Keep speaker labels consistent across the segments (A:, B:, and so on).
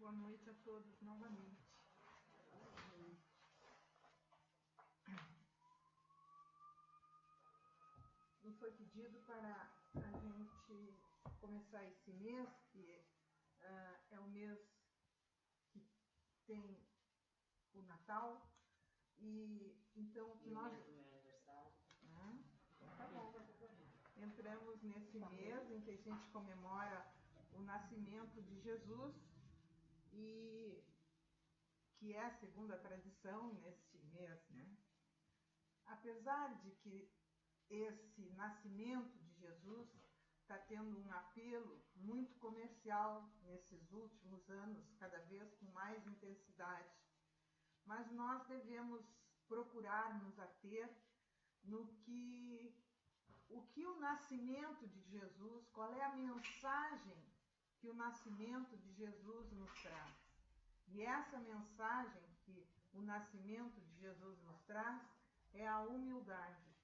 A: boa noite a todos novamente. Nos foi pedido para a gente começar esse mês, que é o mês que tem o Natal, e então
B: E
A: nós...
B: o mês do meu aniversário.
A: Tá bom. Entramos nesse mês em que a gente comemora o nascimento de Jesus, e que é segundo a tradição neste mês, né? Apesar de que esse nascimento de Jesus está tendo um apelo muito comercial nesses últimos anos, cada vez com mais intensidade, mas nós devemos procurar nos ater no que o nascimento de Jesus, qual é a mensagem que o nascimento de Jesus nos traz. E essa mensagem que o nascimento de Jesus nos traz é a humildade.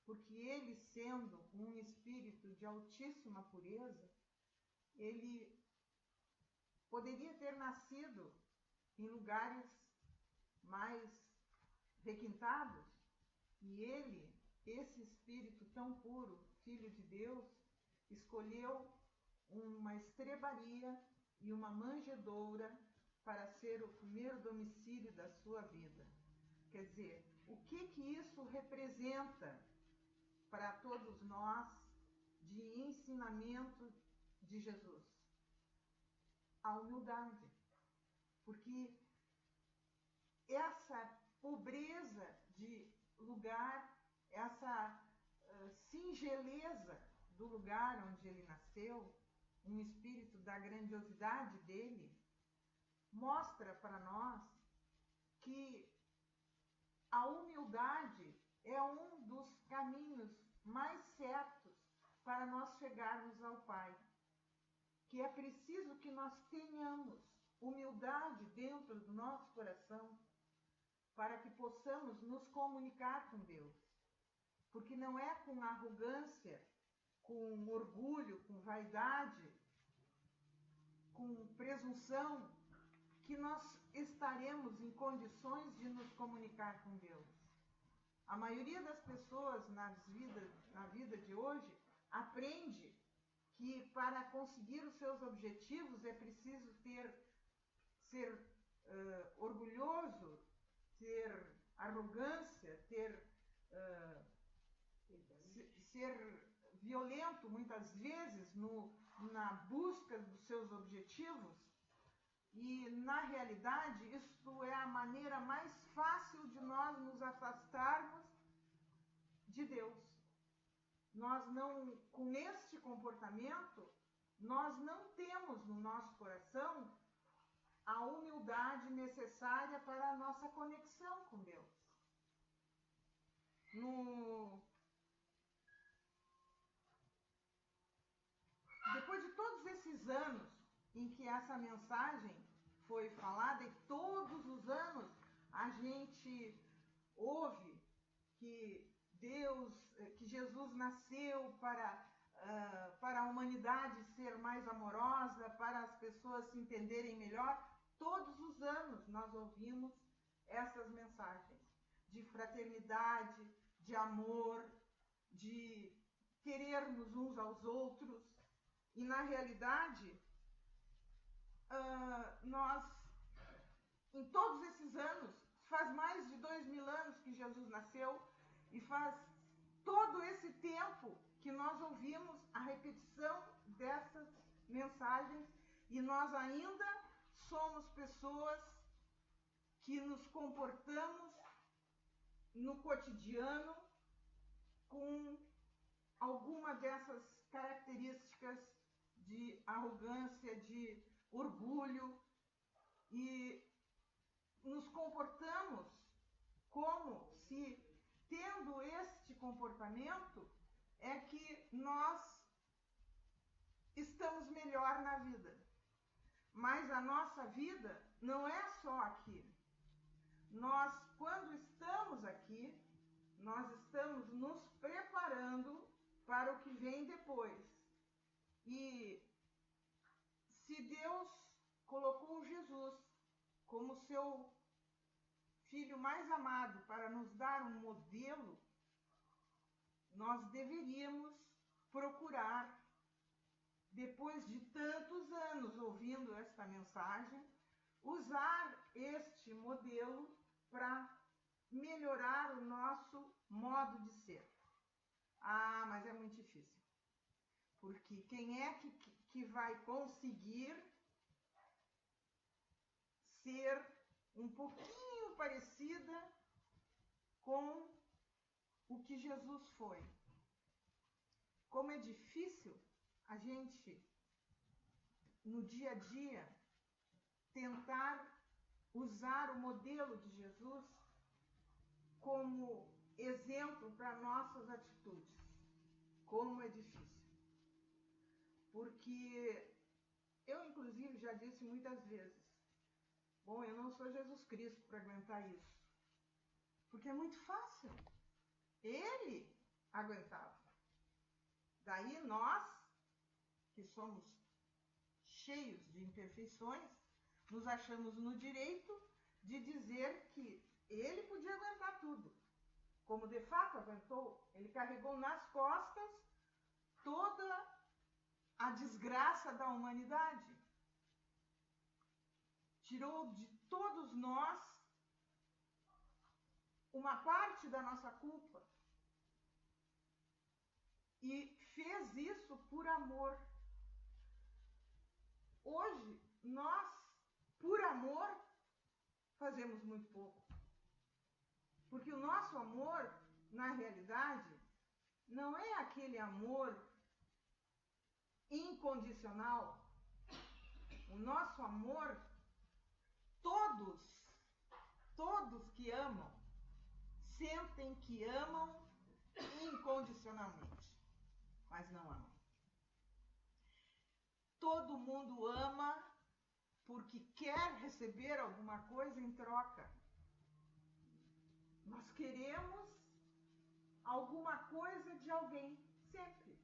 A: Porque ele, sendo um espírito de altíssima pureza, ele poderia ter nascido em lugares mais requintados. E ele, esse espírito tão puro, filho de Deus, escolheu uma estrebaria e uma manjedoura para ser o primeiro domicílio da sua vida. Quer dizer, o que isso representa para todos nós de ensinamento de Jesus? A humildade. Porque essa pobreza de lugar, essa singeleza do lugar onde ele nasceu, um espírito da grandiosidade dele, mostra para nós que a humildade é um dos caminhos mais certos para nós chegarmos ao Pai. Que é preciso que nós tenhamos humildade dentro do nosso coração para que possamos nos comunicar com Deus. Porque não é com arrogância, com orgulho, com vaidade, com presunção que nós estaremos em condições de nos comunicar com Deus. A maioria das pessoas na vida de hoje aprende que para conseguir os seus objetivos é preciso ser orgulhoso, ter arrogância, ser violento muitas vezes na busca dos seus objetivos. E, na realidade, isto é a maneira mais fácil de nós nos afastarmos de Deus. Nós não, com este comportamento, nós não temos no nosso coração a humildade necessária para a nossa conexão com Deus. Depois de todos esses anos em que essa mensagem foi falada, e todos os anos a gente ouve que Jesus nasceu para a humanidade ser mais amorosa, para as pessoas se entenderem melhor. Todos os anos nós ouvimos essas mensagens de fraternidade, de amor, de querermos uns aos outros. E, na realidade, nós, em todos esses anos, faz mais de 2000 anos que Jesus nasceu, e faz todo esse tempo que nós ouvimos a repetição dessas mensagens, e nós ainda somos pessoas que nos comportamos no cotidiano com alguma dessas características de arrogância, de orgulho, e nos comportamos como se, tendo este comportamento, é que nós estamos melhor na vida. Mas a nossa vida não é só aqui. Nós, quando estamos aqui, nós estamos nos preparando para o que vem depois. E se Deus colocou Jesus como seu filho mais amado para nos dar um modelo, nós deveríamos procurar, depois de tantos anos ouvindo esta mensagem, usar este modelo para melhorar o nosso modo de ser. Ah, mas é muito difícil. Porque quem é que vai conseguir ser um pouquinho parecida com o que Jesus foi? Como é difícil a gente, no dia a dia, tentar usar o modelo de Jesus como exemplo para nossas atitudes. Como é difícil. Porque eu, inclusive, já disse muitas vezes, bom, eu não sou Jesus Cristo para aguentar isso. Porque é muito fácil. Ele aguentava. Daí nós, que somos cheios de imperfeições, nos achamos no direito de dizer que ele podia aguentar tudo. Como de fato aguentou, ele carregou nas costas toda a desgraça da humanidade. Tirou de todos nós uma parte da nossa culpa. E fez isso por amor. Hoje, nós, por amor, fazemos muito pouco. Porque o nosso amor, na realidade, não é aquele amor incondicional. O nosso amor, todos que amam, sentem que amam incondicionalmente, mas não amam. Todo mundo ama porque quer receber alguma coisa em troca. Nós queremos alguma coisa de alguém, sempre.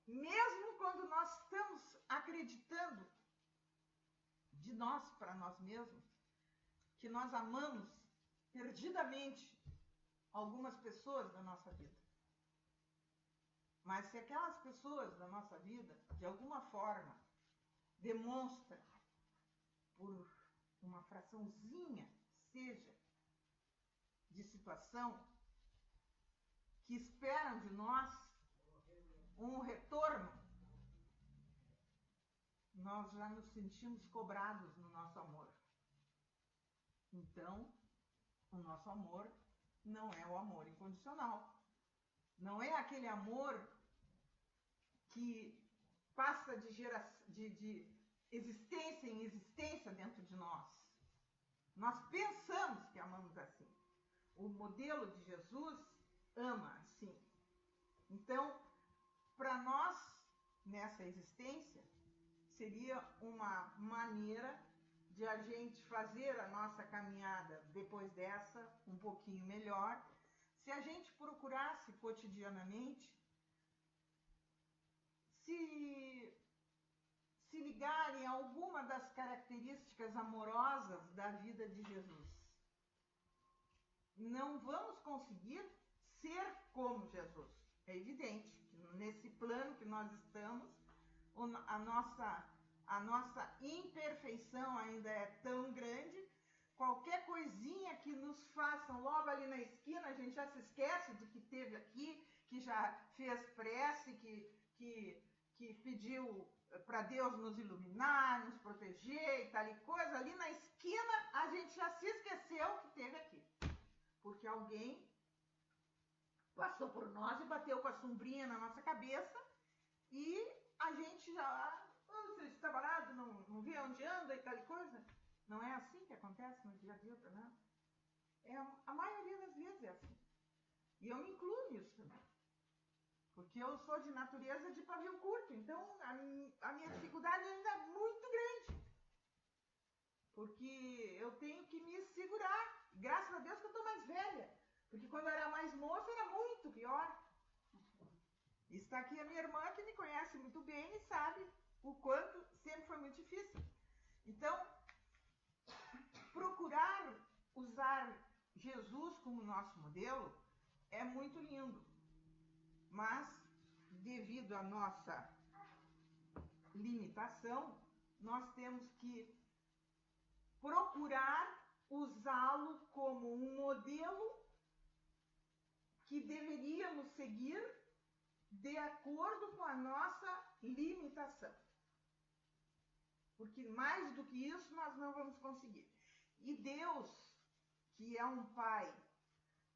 A: Mesmo quando nós estamos acreditando de nós para nós mesmos, que nós amamos perdidamente algumas pessoas da nossa vida. Mas se aquelas pessoas da nossa vida, de alguma forma, demonstram, por uma fraçãozinha, seja, de situação, que esperam de nós um retorno, nós já nos sentimos cobrados no nosso amor. Então, o nosso amor não é o amor incondicional. Não é aquele amor que passa de existência em existência dentro de nós. Nós pensamos que amamos assim. O modelo de Jesus ama assim. Então, para nós, nessa existência, seria uma maneira de a gente fazer a nossa caminhada depois dessa um pouquinho melhor, se a gente procurasse cotidianamente se ligar em alguma das características amorosas da vida de Jesus. Não vamos conseguir ser como Jesus. É evidente que nesse plano que nós estamos, a nossa imperfeição ainda é tão grande. Qualquer coisinha que nos façam logo ali na esquina, a gente já se esquece de que teve aqui, que já fez prece, que pediu para Deus nos iluminar, nos proteger e tal e coisa. Ali na esquina, a gente já se esqueceu que teve aqui. Porque alguém passou por nós e bateu com a sombrinha na nossa cabeça e a gente já... você está parado, não vê onde anda e tal e coisa? Não é assim que acontece no dia a dia, né? A maioria das vezes é assim. E eu me incluo nisso também. Porque eu sou de natureza de pavio curto. Então, a minha dificuldade ainda é muito grande. Porque eu tenho que me segurar. Graças a Deus que eu estou mais velha. Porque quando eu era mais moça, era muito pior. Está aqui a minha irmã, que me conhece muito bem e sabe o quanto sempre foi muito difícil. Então, procurar usar Jesus como nosso modelo é muito lindo, mas devido à nossa limitação, nós temos que procurar usá-lo como um modelo que deveríamos seguir de acordo com a nossa limitação. Porque mais do que isso nós não vamos conseguir. E Deus, que é um Pai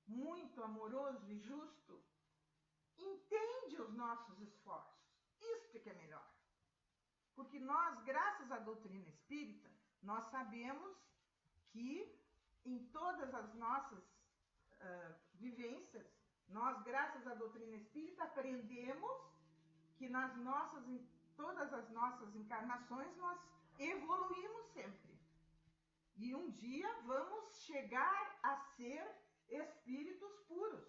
A: muito amoroso e justo, entende os nossos esforços. Isto que é melhor. Porque nós, graças à doutrina espírita, nós sabemos que em todas as nossas vivências, nós, graças à doutrina espírita, aprendemos que em todas as nossas encarnações nós evoluímos sempre. E um dia vamos chegar a ser espíritos puros.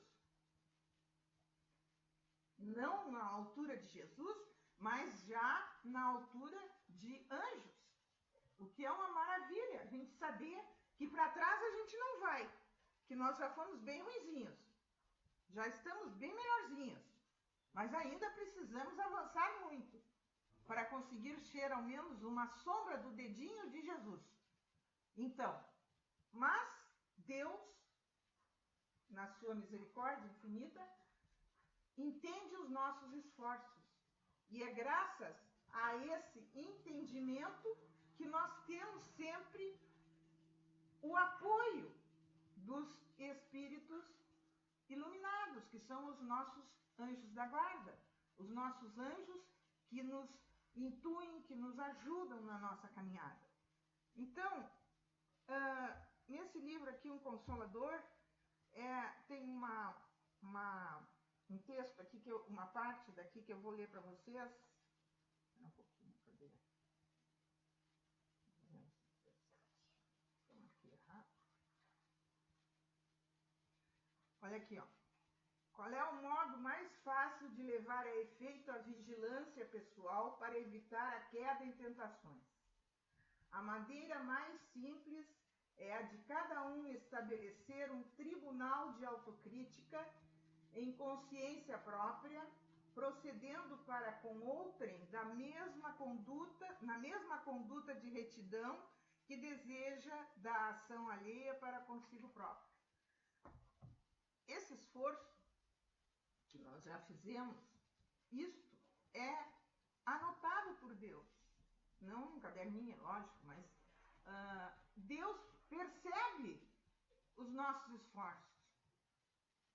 A: Não na altura de Jesus, mas já na altura de anjos. O que é uma maravilha, a gente saber que para trás a gente não vai, que nós já fomos bem ruinzinhos, já estamos bem melhorzinhos, mas ainda precisamos avançar muito para conseguir ser ao menos uma sombra do dedinho de Jesus. Então, mas Deus, na sua misericórdia infinita, entende os nossos esforços. E é graças a esse entendimento que nós temos sempre o apoio dos espíritos iluminados, que são os nossos anjos da guarda, os nossos anjos que nos intuem, que nos ajudam na nossa caminhada. Então, nesse livro aqui, Um Consolador, tem um texto aqui, uma parte daqui que eu vou ler para vocês. Um pouquinho, cadê? Olha aqui, ó. Qual é o modo mais fácil de levar a efeito a vigilância pessoal para evitar a queda em tentações? A maneira mais simples é a de cada um estabelecer um tribunal de autocrítica em consciência própria, procedendo para com outrem na mesma conduta de retidão que deseja da ação alheia para consigo próprio. Esse esforço que nós já fizemos, isto é anotado por Deus. Não num caderninho, lógico, mas Deus percebe os nossos esforços.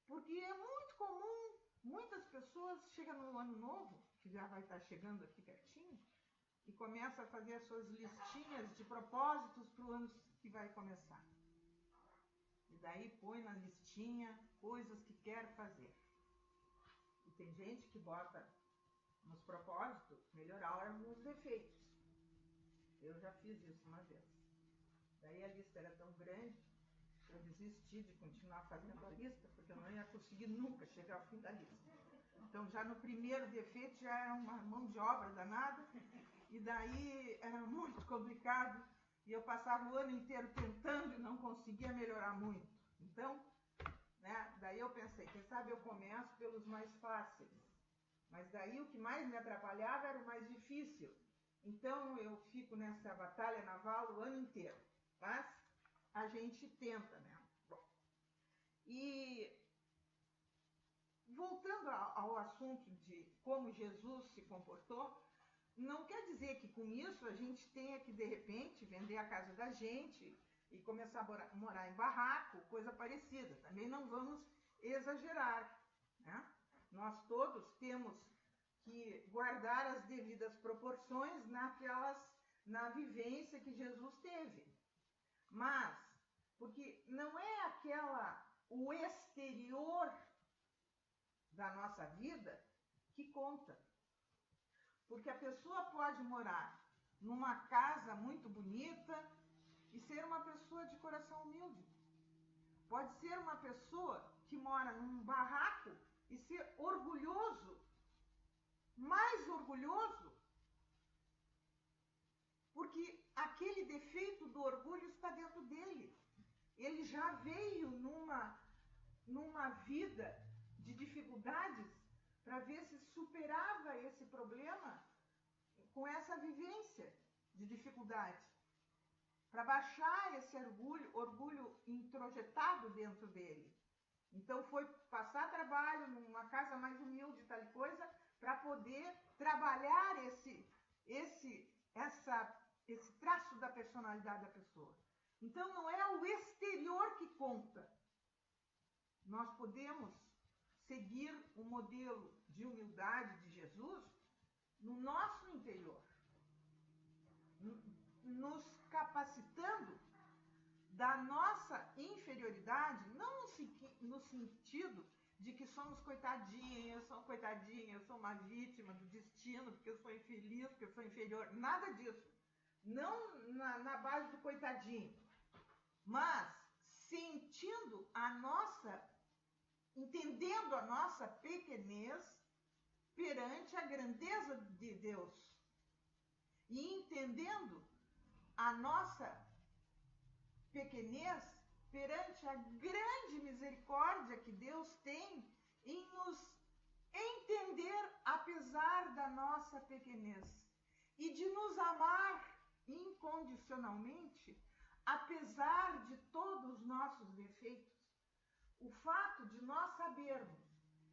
A: Porque é muito comum, muitas pessoas chegam no ano novo, que já vai estar chegando aqui pertinho, e começam a fazer as suas listinhas de propósitos para o ano que vai começar. E daí põe na listinha coisas que quer fazer. E tem gente que bota nos propósitos melhorar alguns defeitos. Eu já fiz isso uma vez. Daí a lista era tão grande que eu desisti de continuar fazendo a lista, porque eu não ia conseguir nunca chegar ao fim da lista. Então já no primeiro defeito já era uma mão de obra danada, e daí era muito complicado, e eu passava o ano inteiro tentando e não conseguia melhorar muito. Então, daí eu pensei, quem sabe eu começo pelos mais fáceis. Mas daí o que mais me atrapalhava era o mais difícil. Então eu fico nessa batalha naval o ano inteiro. Mas a gente tenta, né? Bom, e voltando ao assunto de como Jesus se comportou, não quer dizer que com isso a gente tenha que, de repente, vender a casa da gente e começar a morar em barraco, coisa parecida. Também não vamos exagerar, né? Nós todos temos que guardar as devidas proporções na vivência que Jesus teve. Mas, porque não é o exterior da nossa vida que conta. Porque a pessoa pode morar numa casa muito bonita e ser uma pessoa de coração humilde. Pode ser uma pessoa que mora num barraco e ser orgulhoso, mais orgulhoso, porque aquele defeito do orgulho está dentro dele. Ele já veio numa vida de dificuldades para ver se superava esse problema com essa vivência de dificuldade, para baixar esse orgulho introjetado dentro dele. Então foi passar trabalho numa casa mais humilde, tal coisa, para poder trabalhar esse traço da personalidade da pessoa. Então não é o exterior que conta. Nós podemos seguir o modelo de humildade de Jesus no nosso interior, nos capacitando da nossa inferioridade, não no sentido de que somos coitadinha, eu sou coitadinha, eu sou uma vítima do destino, porque eu sou infeliz, porque eu sou inferior, nada disso. Não na base do coitadinho, mas entendendo a nossa pequenez perante a grandeza de Deus. E entendendo a nossa pequenez perante a grande misericórdia que Deus tem em nos entender apesar da nossa pequenez e de nos amar incondicionalmente apesar de todos os nossos defeitos. O fato de nós sabermos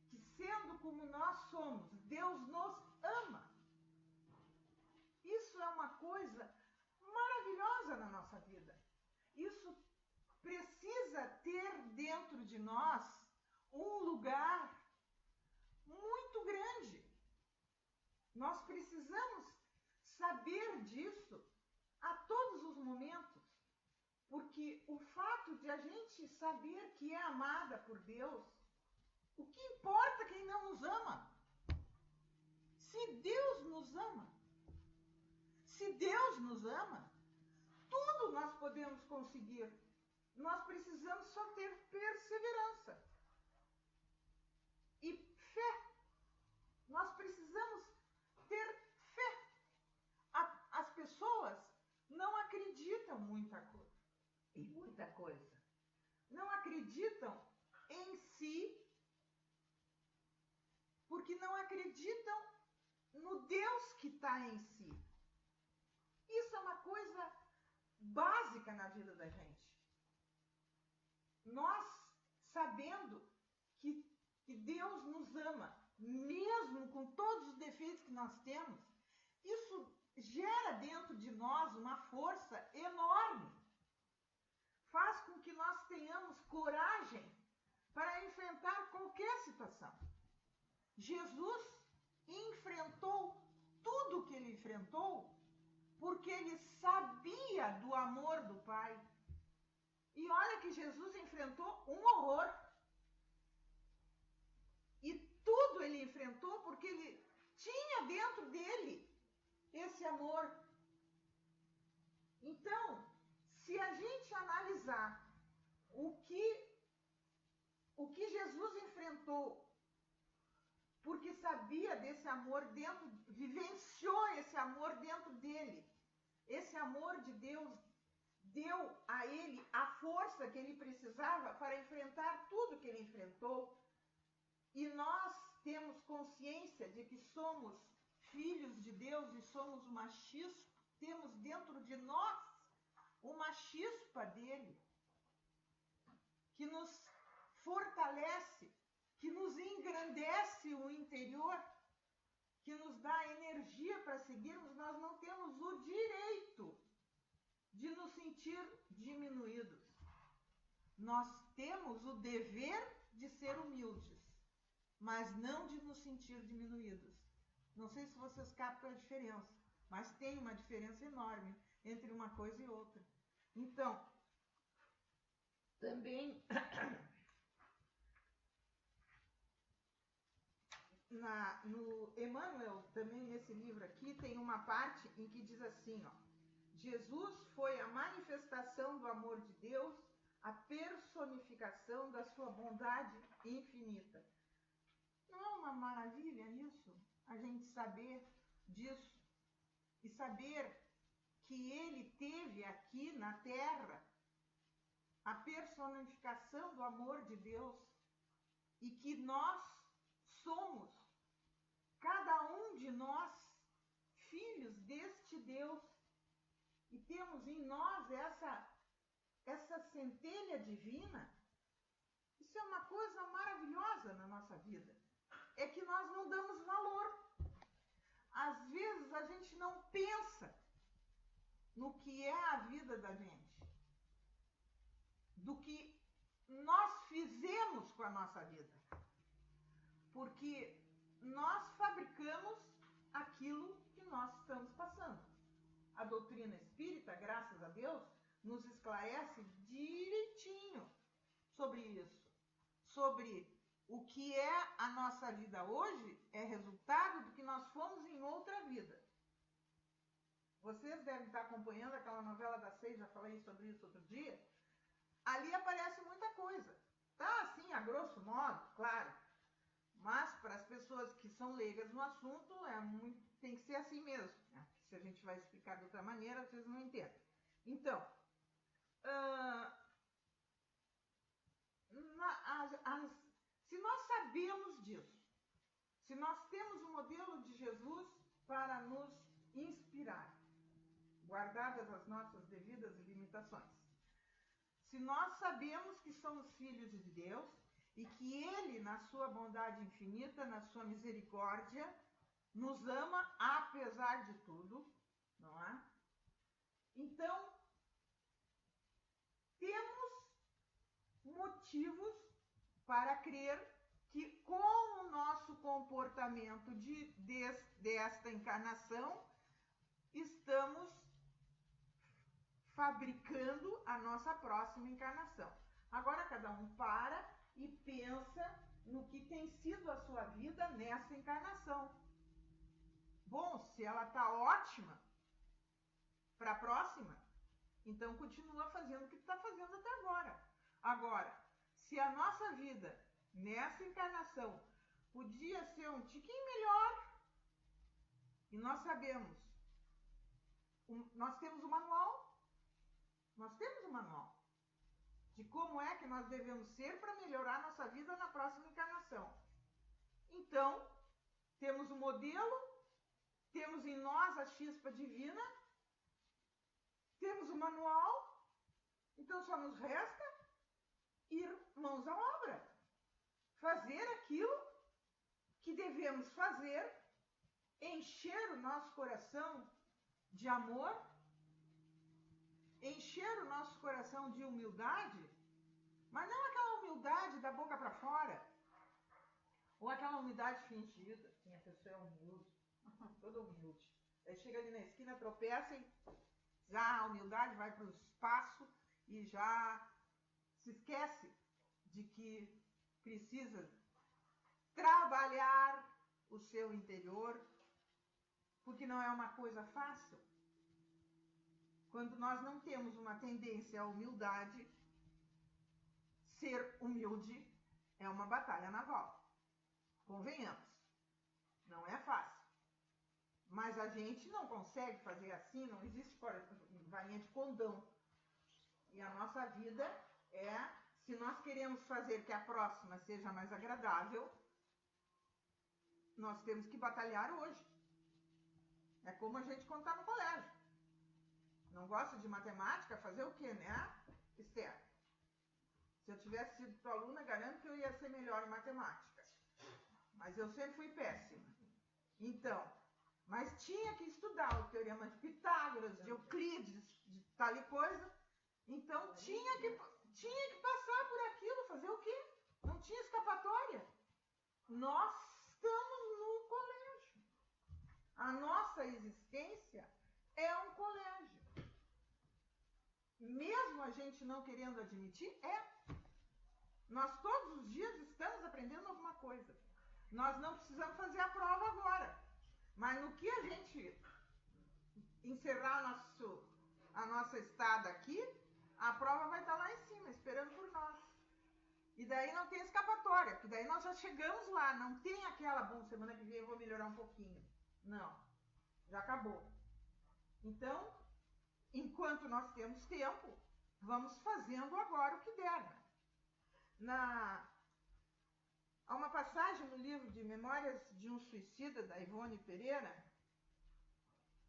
A: que, sendo como nós somos, Deus nos ama, isso é uma coisa maravilhosa na nossa vida. Isso precisa ter dentro de nós um lugar muito grande. Nós precisamos saber disso a todos os momentos, porque o fato de a gente saber que é amada por Deus, o que importa quem não nos ama? Se Deus nos ama, tudo nós podemos conseguir. Nós precisamos só ter perseverança e fé. Nós precisamos ter fé. As pessoas não acreditam em muita coisa. Não acreditam em si, porque não acreditam no Deus que está em si. Isso é uma coisa básica na vida da gente. Nós sabendo que Deus nos ama, mesmo com todos os defeitos que nós temos, isso gera dentro de nós uma força enorme. Faz com que nós tenhamos coragem para enfrentar qualquer situação. Jesus enfrentou tudo o que ele enfrentou porque ele sabia do amor do Pai. E olha que Jesus enfrentou um horror. E tudo ele enfrentou porque ele tinha dentro dele esse amor. Então, se a gente analisar o que Jesus enfrentou, porque sabia desse amor dentro, vivenciou esse amor dentro dele, esse amor de Deus deu a ele a força que ele precisava para enfrentar tudo que ele enfrentou. E nós temos consciência de que somos filhos de Deus e somos uma chispa, temos dentro de nós uma chispa dele, que nos fortalece, que nos engrandece o interior, que nos dá energia para seguirmos. Nós não temos o direito de nos sentir diminuídos. Nós temos o dever de ser humildes, mas não de nos sentir diminuídos. Não sei se vocês captam a diferença, mas tem uma diferença enorme entre uma coisa e outra. Então, também no Emmanuel, também nesse livro aqui, tem uma parte em que diz assim, ó: Jesus foi a manifestação do amor de Deus, a personificação da sua bondade infinita. Não é uma maravilha isso? A gente saber disso e saber que ele teve aqui na terra, a personificação do amor de Deus, e que nós somos, cada um de nós, filhos deste Deus, e temos em nós essa centelha divina. Isso é uma coisa maravilhosa na nossa vida. É que nós não damos valor. Às vezes a gente não pensa no que é a vida da gente, do que nós fizemos com a nossa vida. Porque nós fabricamos aquilo que nós estamos passando. A doutrina espírita, graças a Deus, nos esclarece direitinho sobre isso. Sobre o que é a nossa vida hoje é resultado do que nós fomos em outra vida. Vocês devem estar acompanhando aquela novela das 6, já falei sobre isso outro dia. Ali aparece muita coisa. Tá assim, a grosso modo, claro. Mas para as pessoas que são leigas no assunto, tem que ser assim mesmo. Né? Se a gente vai explicar de outra maneira, vocês não entendem. Então, se nós sabemos disso, se nós temos o modelo de Jesus para nos inspirar, guardadas as nossas devidas limitações, se nós sabemos que somos filhos de Deus e que Ele, na sua bondade infinita, na sua misericórdia, nos ama apesar de tudo, não é? Então, temos motivos para crer que com o nosso comportamento desta encarnação, estamos fabricando a nossa próxima encarnação. Agora cada um para e pensa no que tem sido a sua vida nessa encarnação. Bom, se ela está ótima para a próxima, então continua fazendo o que está fazendo até agora. Agora, se a nossa vida nessa encarnação podia ser um tiquinho melhor, e nós sabemos, nós temos o manual de como é que nós devemos ser para melhorar nossa vida na próxima encarnação. Então, temos o modelo, temos em nós a chispa divina, temos o manual, então só nos resta ir mãos à obra. Fazer aquilo que devemos fazer, encher o nosso coração de amor, encher o nosso coração de humildade, mas não aquela humildade da boca para fora, ou aquela humildade fingida. Sim, a pessoa é humilde, toda humilde. Aí chega ali na esquina, tropeça e já a humildade vai para o espaço e já se esquece de que precisa trabalhar o seu interior, porque não é uma coisa fácil. Quando nós não temos uma tendência à humildade, ser humilde é uma batalha naval. Convenhamos, não é fácil. Mas a gente não consegue fazer assim, não existe varinha de condão. E a nossa vida é, se nós queremos fazer que a próxima seja mais agradável, nós temos que batalhar hoje. É como a gente quando está no colégio. Não gosta de matemática, fazer o quê, né, Esther? Se eu tivesse sido tua aluna, garanto que eu ia ser melhor em matemática. Mas eu sempre fui péssima. Então, mas tinha que estudar o teorema de Pitágoras, de Euclides, de tal e coisa. Então tinha que passar por aquilo, fazer o quê? Não tinha escapatória. Nós estamos no colégio. A nossa existência é um colégio. Mesmo a gente não querendo admitir, nós todos os dias estamos aprendendo alguma coisa. Nós não precisamos fazer a prova agora. Mas no que a gente encerrar a nossa estada aqui, a prova vai estar lá em cima, esperando por nós. E daí não tem escapatória, porque daí nós já chegamos lá. Não tem aquela, bom, semana que vem eu vou melhorar um pouquinho. Não, já acabou. Então, enquanto nós temos tempo, vamos fazendo agora o que der. Há uma passagem no livro de Memórias de um Suicida, da Ivone Pereira,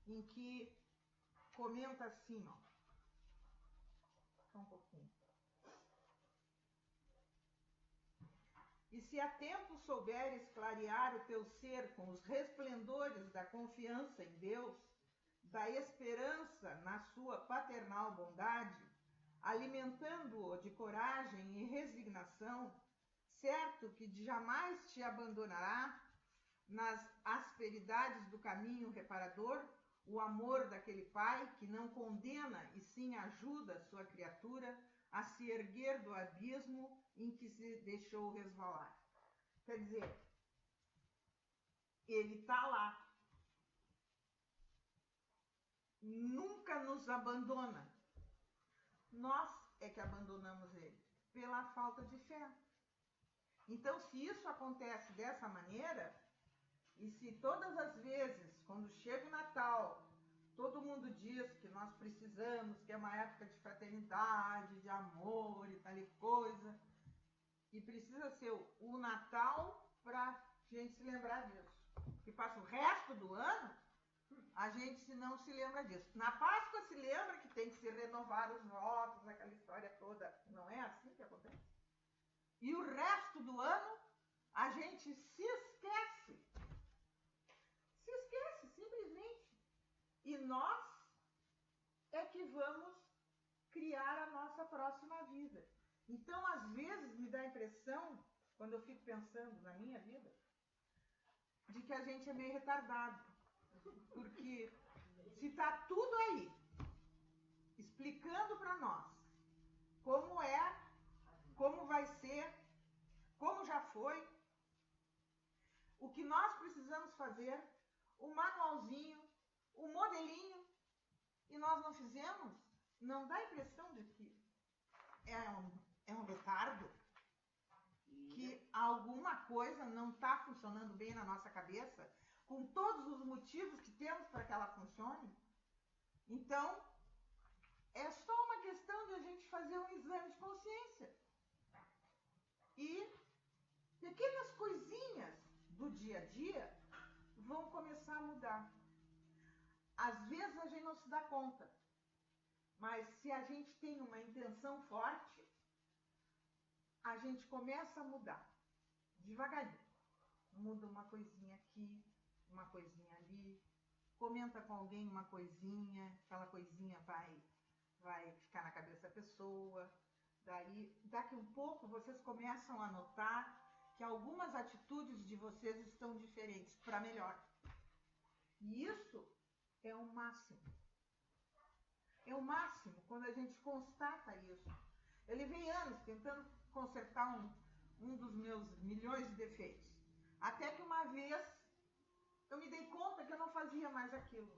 A: em que comenta assim, ó. Só um pouquinho. E se a tempo souberes clarear o teu ser com os resplendores da confiança em Deus, da esperança na sua paternal bondade, alimentando-o de coragem e resignação, certo que jamais te abandonará nas asperidades do caminho reparador, o amor daquele pai que não condena e sim ajuda sua criatura a se erguer do abismo em que se deixou resvalar. Quer dizer, ele está lá. Nunca nos abandona. Nós é que abandonamos ele, pela falta de fé. Então, se isso acontece dessa maneira, e se todas as vezes, quando chega o Natal, todo mundo diz que nós precisamos, que é uma época de fraternidade, de amor e tal e coisa, e precisa ser o Natal para a gente se lembrar disso. Porque passa o resto do ano, a gente não se lembra disso. Na Páscoa se lembra que tem que se renovar os votos, aquela história toda. Não é assim que acontece? E o resto do ano, a gente se esquece. Se esquece, simplesmente. E nós é que vamos criar a nossa próxima vida. Então, às vezes, me dá a impressão, quando eu fico pensando na minha vida, de que a gente é meio retardado. Porque se está tudo aí, explicando para nós como é, como vai ser, como já foi, o que nós precisamos fazer, o manualzinho, o modelinho, e nós não fizemos, não dá a impressão de que é um retardo? Que alguma coisa não está funcionando bem na nossa cabeça, com todos os motivos que temos para que ela funcione? Então, é só uma questão de a gente fazer um exame de consciência. E pequenas coisinhas do dia a dia vão começar a mudar. Às vezes a gente não se dá conta, mas se a gente tem uma intenção forte, a gente começa a mudar, devagarinho. Muda uma coisinha aqui, uma coisinha ali, comenta com alguém uma coisinha, aquela coisinha vai ficar na cabeça da pessoa. Daí, daqui um pouco, vocês começam a notar que algumas atitudes de vocês estão diferentes, para melhor. E isso é o máximo. É o máximo quando a gente constata isso. Eu levei anos tentando consertar um dos meus milhões de defeitos. Até que uma vez eu me dei conta que eu não fazia mais aquilo.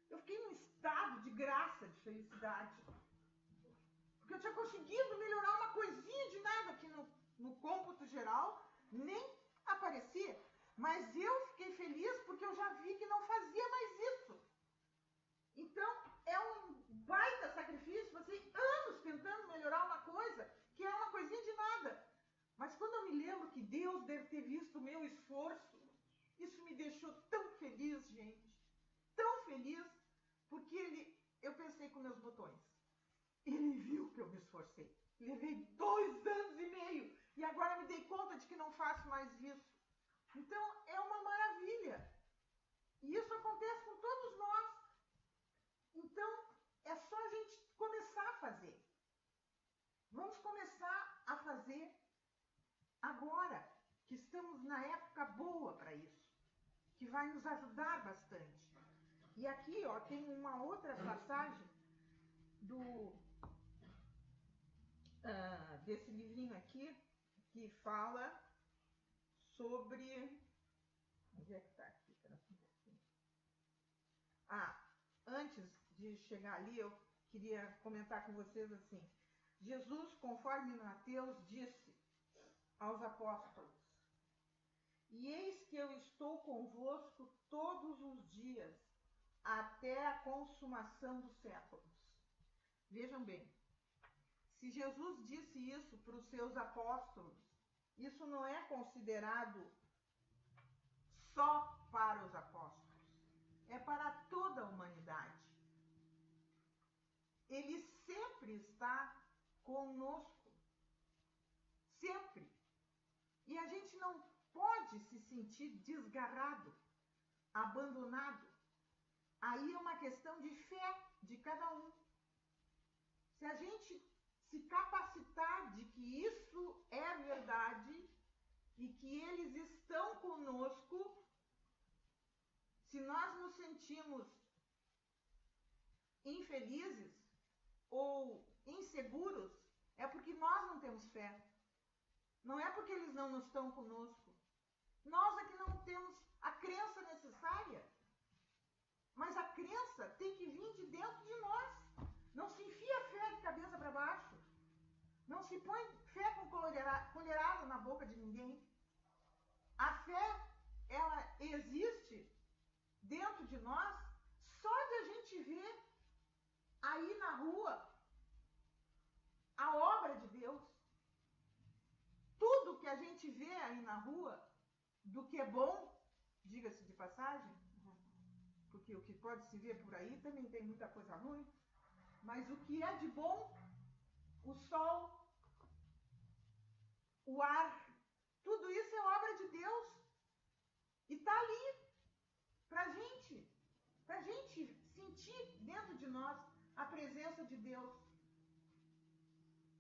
A: Eu fiquei num estado de graça, de felicidade. Porque eu tinha conseguido melhorar uma coisinha de nada aqui no cômputo geral, nem aparecia. Mas eu fiquei feliz porque eu já vi que não fazia mais isso. Então, é um baita sacrifício, passei anos tentando melhorar uma coisa que é uma coisinha de nada. Mas quando eu me lembro que Deus deve ter visto o meu esforço, isso me deixou tão feliz, gente. Tão feliz, porque eu pensei com meus botões. Ele viu que eu me esforcei. Levei 2 anos e meio e agora me dei conta de que não faço mais isso. Então, é uma maravilha. E isso acontece com todos nós. Então, é só a gente começar a fazer. Vamos começar a fazer agora, que estamos na época boa para isso, que vai nos ajudar bastante. E aqui, ó, tem uma outra passagem desse livrinho aqui, que fala sobre... Onde é que está aqui? Antes de chegar ali, eu queria comentar com vocês assim. Jesus, conforme Mateus disse aos apóstolos: e eis que eu estou convosco todos os dias, até a consumação dos séculos. Vejam bem, se Jesus disse isso para os seus apóstolos, isso não é considerado só para os apóstolos, é para toda a humanidade. Ele sempre está conosco, sempre. E a gente não pode se sentir desgarrado, abandonado. Aí é uma questão de fé de cada um. Se a gente se capacitar de que isso é verdade e que eles estão conosco, se nós nos sentimos infelizes ou inseguros, é porque nós não temos fé. Não é porque eles não estão conosco. Nós é que não temos a crença necessária. Mas a crença tem que vir de dentro de nós. Não se enfia a fé de cabeça para baixo. Não se põe fé com colherada na boca de ninguém. A fé, ela existe dentro de nós só de a gente ver aí na rua a obra de Deus. Tudo que a gente vê aí na rua, do que é bom, diga-se de passagem, porque o que pode se ver por aí também tem muita coisa ruim, mas o que é de bom, o sol, o ar, tudo isso é obra de Deus e está ali pra gente sentir dentro de nós a presença de Deus.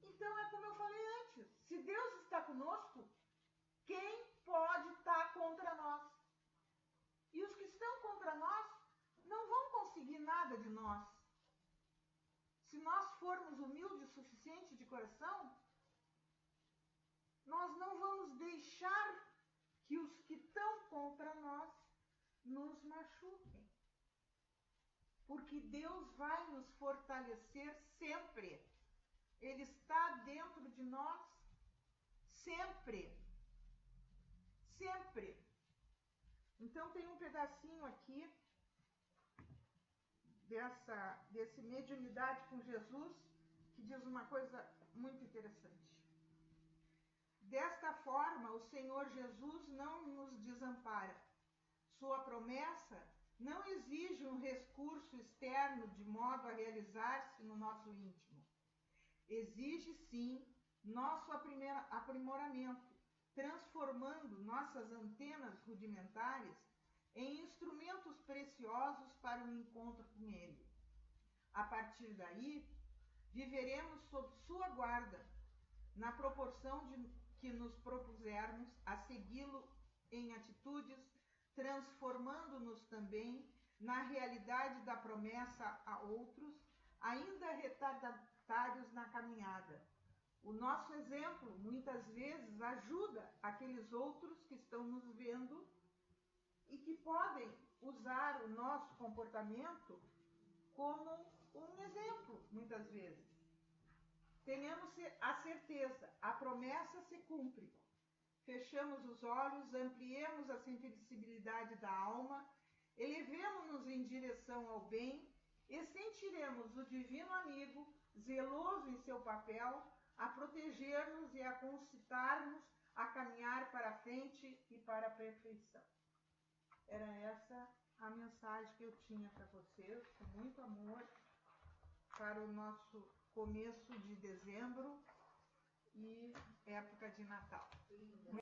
A: Então é como eu falei antes, se Deus está conosco, quem pode estar contra nós? E os que estão contra nós não vão conseguir nada de nós. Se nós formos humildes o suficiente de coração, nós não vamos deixar que os que estão contra nós nos machuquem. Porque Deus vai nos fortalecer sempre. Ele está dentro de nós sempre. Sempre. Então tem um pedacinho aqui desse mediunidade com Jesus que diz uma coisa muito interessante. Desta forma, o Senhor Jesus não nos desampara. Sua promessa não exige um recurso externo de modo a realizar-se no nosso íntimo. Exige, sim, nosso aprimoramento, transformando nossas antenas rudimentares em instrumentos preciosos para o encontro com Ele. A partir daí, viveremos sob sua guarda, na proporção que nos propusermos a segui-lo em atitudes, transformando-nos também na realidade da promessa a outros, ainda retardatários na caminhada. O nosso exemplo, muitas vezes, ajuda aqueles outros que estão nos vendo e que podem usar o nosso comportamento como um exemplo, muitas vezes. Tenhamos a certeza, a promessa se cumpre. Fechamos os olhos, ampliemos a sensibilidade da alma, elevemo-nos em direção ao bem e sentiremos o divino amigo, zeloso em seu papel, a proteger-nos e a concitar-nos a caminhar para a frente e para a perfeição. Era essa a mensagem que eu tinha para vocês, com muito amor, para o nosso começo de dezembro e época de Natal.